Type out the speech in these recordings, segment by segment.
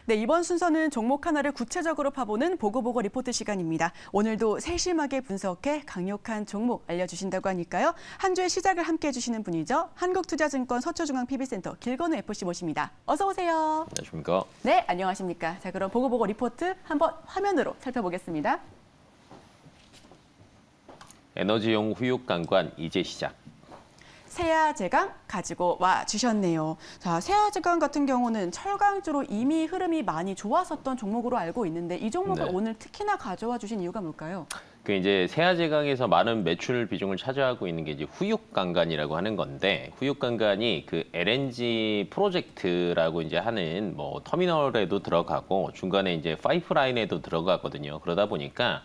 네, 이번 순서는 종목 하나를 구체적으로 파보는 보고보고 리포트 시간입니다. 오늘도 세심하게 분석해 강력한 종목 알려주신다고 하니까요. 한 주의 시작을 함께 해주시는 분이죠. 한국투자증권 서초중앙 PB센터 길건우 FC 모십니다. 어서 오세요. 안녕하십니까. 네, 안녕하십니까. 자, 그럼 보고보고 리포트 한번 화면으로 살펴보겠습니다. 에너지용 후육강관 이제 시작. 세아제강 가지고 와 주셨네요. 자, 세아제강 같은 경우는 철강주로 이미 흐름이 많이 좋았었던 종목으로 알고 있는데 이 종목을 오늘 특히나 가져와 주신 이유가 뭘까요? 그 이제 세아제강에서 많은 매출 비중을 차지하고 있는 게 이제 후육강간이라고 하는 건데, 후육강간이 그 LNG 프로젝트라고 이제 하는 뭐 터미널에도 들어가고 중간에 이제 파이프라인에도 들어가거든요. 그러다 보니까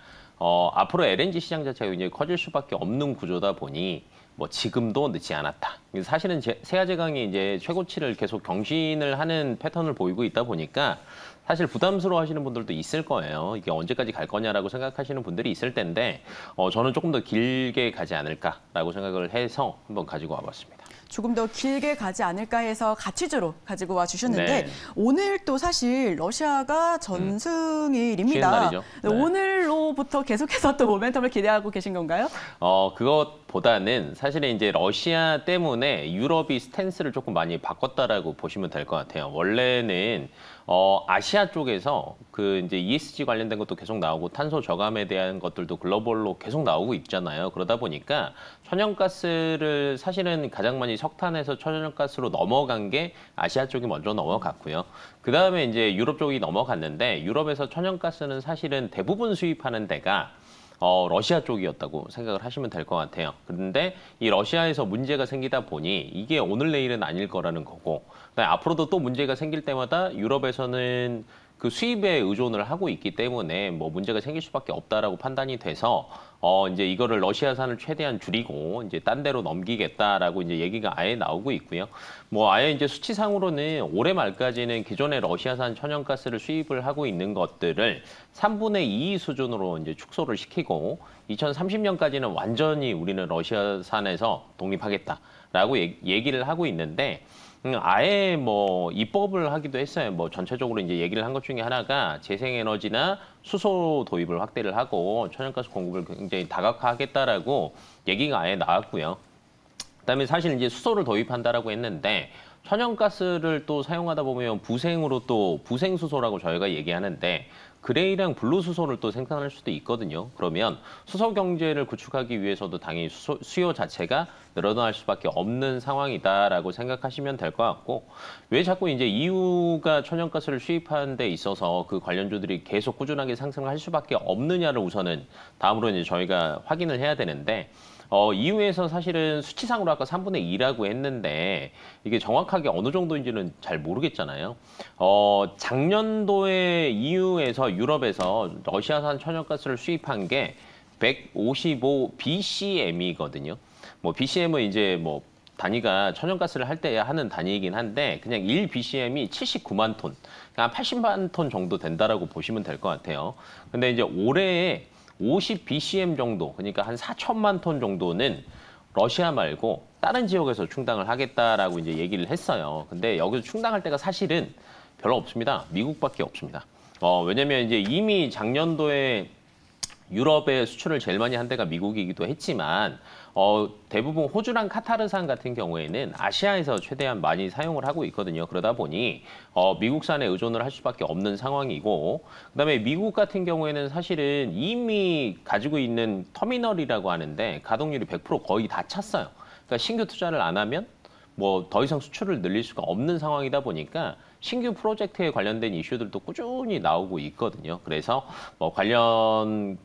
앞으로 LNG 시장 자체가 굉장히 커질 수밖에 없는 구조다 보니 뭐 지금도 늦지 않았다. 사실은 세아제강이 이제 최고치를 계속 경신을 하는 패턴을 보이고 있다 보니까 사실 부담스러워 하시는 분들도 있을 거예요. 이게 언제까지 갈 거냐라고 생각하시는 분들이 있을 텐데 저는 조금 더 길게 가지 않을까라고 생각을 해서 한번 가지고 와봤습니다. 조금 더 길게 가지 않을까 해서 가치주로 가지고 와 주셨는데 오늘 또 사실 러시아가 전승일입니다. 네. 오늘로부터 계속해서 또 모멘텀을 기대하고 계신 건가요? 그것보다는 사실은 이제 러시아 때문에 유럽이 스탠스를 조금 많이 바꿨다라고 보시면 될 것 같아요. 원래는 아시아 쪽에서 그 이제 ESG 관련된 것도 계속 나오고 탄소 저감에 대한 것들도 글로벌로 계속 나오고 있잖아요. 그러다 보니까 천연가스를 사실은 가장 많이 석탄에서 천연가스로 넘어간 게 아시아 쪽이 먼저 넘어갔고요. 그 다음에 이제 유럽 쪽이 넘어갔는데 유럽에서 천연가스는 사실은 대부분 수입하는 데가 러시아 쪽이었다고 생각을 하시면 될 것 같아요. 그런데 이 러시아에서 문제가 생기다 보니 이게 오늘 내일은 아닐 거라는 거고, 그다음에 앞으로도 또 문제가 생길 때마다 유럽에서는 그 수입에 의존을 하고 있기 때문에 뭐 문제가 생길 수밖에 없다라고 판단이 돼서 이제 이거를 러시아산을 최대한 줄이고 이제 딴 데로 넘기겠다라고 이제 얘기가 아예 나오고 있고요. 뭐 아예 이제 수치상으로는 올해 말까지는 기존의 러시아산 천연가스를 수입을 하고 있는 것들을 3분의 2 수준으로 이제 축소를 시키고 2030년까지는 완전히 우리는 러시아산에서 독립하겠다라고 얘기를 하고 있는데 아예 뭐 입법을 하기도 했어요. 뭐 전체적으로 이제 얘기를 한 것 중에 하나가 재생에너지나 수소 도입을 확대를 하고 천연가스 공급을 굉장히 다각화하겠다라고 얘기가 아예 나왔고요. 그다음에 사실 이제 수소를 도입한다라고 했는데 천연가스를 또 사용하다 보면 부생으로 또 부생수소라고 저희가 얘기하는데 그레이랑 블루 수소를 또 생산할 수도 있거든요. 그러면 수소 경제를 구축하기 위해서도 당연히 수요 자체가 늘어날 수밖에 없는 상황이다라고 생각하시면 될 것 같고, 왜 자꾸 이제 EU가 천연가스를 수입하는 데 있어서 그 관련주들이 계속 꾸준하게 상승을 할 수밖에 없느냐를 우선은 다음으로 이제 저희가 확인을 해야 되는데, EU에서 사실은 수치상으로 아까 3분의 2라고 했는데 이게 정확하게 어느 정도인지는 잘 모르겠잖아요. 작년도에 EU에서 유럽에서 러시아산 천연가스를 수입한 게 155 BCM이거든요. 뭐 BCM은 이제 뭐 단위가 천연가스를 할 때 하는 단위이긴 한데 그냥 1 BCM이 79만 톤, 한 80만 톤 정도 된다라고 보시면 될 것 같아요. 근데 이제 올해에 50 BCM 정도, 그러니까 한 4천만 톤 정도는 러시아 말고 다른 지역에서 충당을 하겠다라고 이제 얘기를 했어요. 근데 여기서 충당할 데가 사실은 별로 없습니다. 미국밖에 없습니다. 왜냐면 이제 이미 작년도에 유럽에 수출을 제일 많이 한 데가 미국이기도 했지만 대부분 호주랑 카타르산 같은 경우에는 아시아에서 최대한 많이 사용을 하고 있거든요. 그러다 보니 미국산에 의존을 할 수밖에 없는 상황이고, 그다음에 미국 같은 경우에는 사실은 이미 가지고 있는 터미널이라고 하는데 가동률이 100% 거의 다 찼어요. 그러니까 신규 투자를 안 하면 뭐 더 이상 수출을 늘릴 수가 없는 상황이다 보니까 신규 프로젝트에 관련된 이슈들도 꾸준히 나오고 있거든요. 그래서 뭐 관련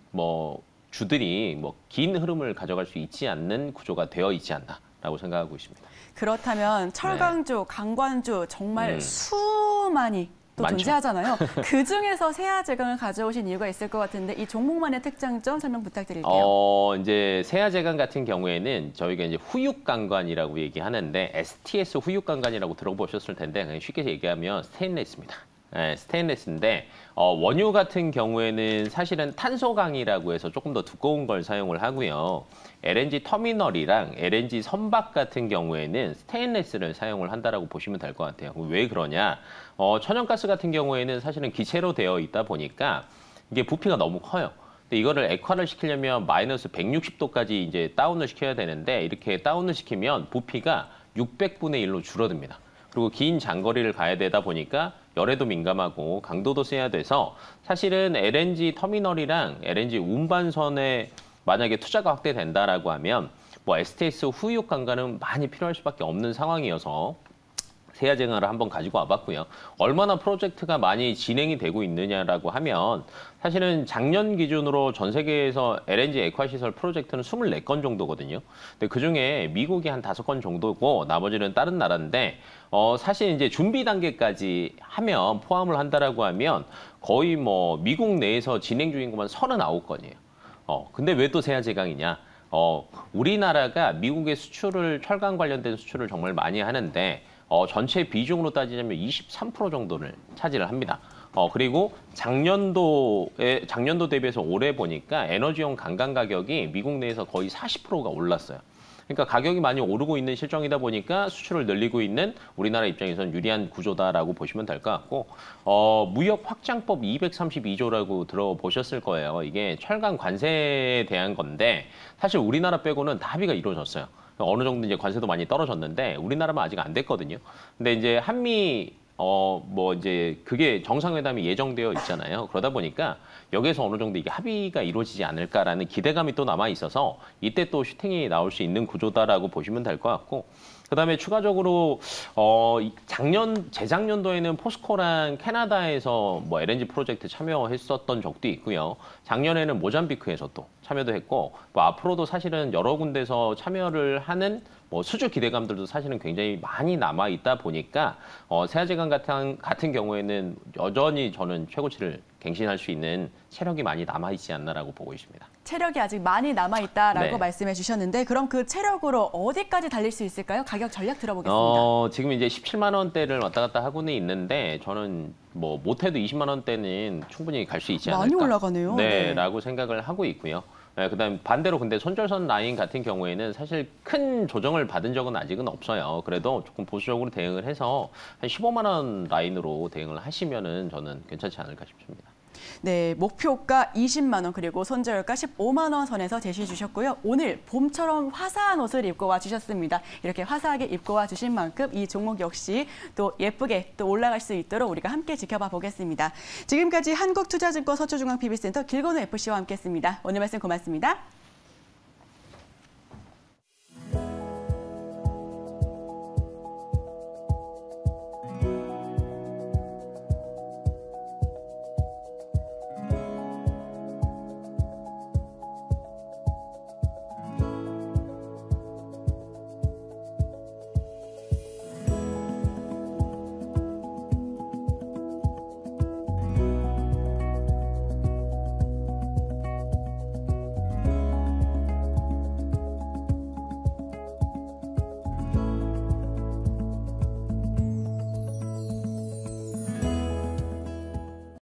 주들이 긴 흐름을 가져갈 수 있지 않는 구조가 되어 있지 않나라고 생각하고 있습니다. 그렇다면 철강주, 강관주 정말 수많이 또 많죠. 존재하잖아요. 그중에서 세아제강을 가져오신 이유가 있을 것 같은데 이 종목만의 특장점 설명 부탁드릴게요. 이제 세아제강 같은 경우에는 저희가 이제 후육강관이라고 얘기하는데 STS 후육강관이라고 들어보셨을 텐데 그냥 쉽게 얘기하면 스테인레스입니다. 스테인리스인데 원유 같은 경우에는 사실은 탄소강이라고 해서 조금 더 두꺼운 걸 사용을 하고요. LNG 터미널이랑 LNG 선박 같은 경우에는 스테인리스를 사용을 한다라고 보시면 될 것 같아요. 왜 그러냐? 천연가스 같은 경우에는 사실은 기체로 되어 있다 보니까 이게 부피가 너무 커요. 근데 이거를 액화를 시키려면 마이너스 160도까지 이제 다운을 시켜야 되는데 이렇게 다운을 시키면 부피가 600분의 1로 줄어듭니다. 그리고 긴 장거리를 가야 되다 보니까 열에도 민감하고 강도도 세야 돼서 사실은 LNG 터미널이랑 LNG 운반선에 만약에 투자가 확대된다라고 하면 뭐 STS 후유옥 강가는 많이 필요할 수밖에 없는 상황이어서 세아쟁하를 한번 가지고 와봤고요. 얼마나 프로젝트가 많이 진행이 되고 있느냐라고 하면 사실은 작년 기준으로 전 세계에서 LNG 액화시설 프로젝트는 24건 정도거든요. 근데 그중에 미국이 한 5건 정도고 나머지는 다른 나라인데 사실 이제 준비 단계까지 하면 포함을 한다라고 하면 거의 뭐 미국 내에서 진행 중인 것만 39건이에요. 근데 왜 또 세아제강이냐? 우리나라가 미국의 수출을 철강 관련된 수출을 정말 많이 하는데 전체 비중으로 따지자면 23% 정도를 차지를 합니다. 그리고 작년도 대비해서 올해 보니까 에너지용 강강 가격이 미국 내에서 거의 40%가 올랐어요. 그러니까 가격이 많이 오르고 있는 실정이다 보니까 수출을 늘리고 있는 우리나라 입장에서는 유리한 구조다라고 보시면 될 것 같고 무역 확장법 232조라고 들어보셨을 거예요. 이게 철강 관세에 대한 건데 사실 우리나라 빼고는 다 합의가 이루어졌어요. 어느 정도 이제 관세도 많이 떨어졌는데 우리나라만 아직 안 됐거든요. 근데 이제 한미 뭐 이제 그게 정상회담이 예정되어 있잖아요. 그러다 보니까 여기에서 어느 정도 이게 합의가 이루어지지 않을까라는 기대감이 또 남아 있어서 이때 또 슈팅이 나올 수 있는 구조다라고 보시면 될 것 같고 그다음에 추가적으로 재작년도에는 포스코랑 캐나다에서 뭐 LNG 프로젝트 참여했었던 적도 있고요. 작년에는 모잠비크에서 또 참여도 했고 뭐 앞으로도 사실은 여러 군데서 참여를 하는 뭐 수주 기대감들도 사실은 굉장히 많이 남아 있다 보니까 세아제강 같은 경우에는 여전히 저는 최고치를 갱신할 수 있는 체력이 많이 남아 있지 않나라고 보고 있습니다. 체력이 아직 많이 남아 있다라고 네. 말씀해 주셨는데 그럼 그 체력으로 어디까지 달릴 수 있을까요? 가격 전략 들어보겠습니다. 지금 이제 17만 원대를 왔다 갔다 하고는 있는데 저는 뭐 못해도 20만 원대는 충분히 갈 수 있지 않을까. 많이 올라가네요. 네, 라고 생각을 하고 있고요. 네, 그다음 반대로 근데 손절선 라인 같은 경우에는 사실 큰 조정을 받은 적은 아직은 없어요. 그래도 조금 보수적으로 대응을 해서 한 15만 원 라인으로 대응을 하시면은 저는 괜찮지 않을까 싶습니다. 네, 목표가 20만 원 그리고 손절가 15만 원 선에서 제시해 주셨고요. 오늘 봄처럼 화사한 옷을 입고 와 주셨습니다. 이렇게 화사하게 입고 와 주신 만큼 이 종목 역시 또 예쁘게 또 올라갈 수 있도록 우리가 함께 지켜봐 보겠습니다. 지금까지 한국투자증권 서초중앙 PB센터 길건우 FC와 함께했습니다. 오늘 말씀 고맙습니다.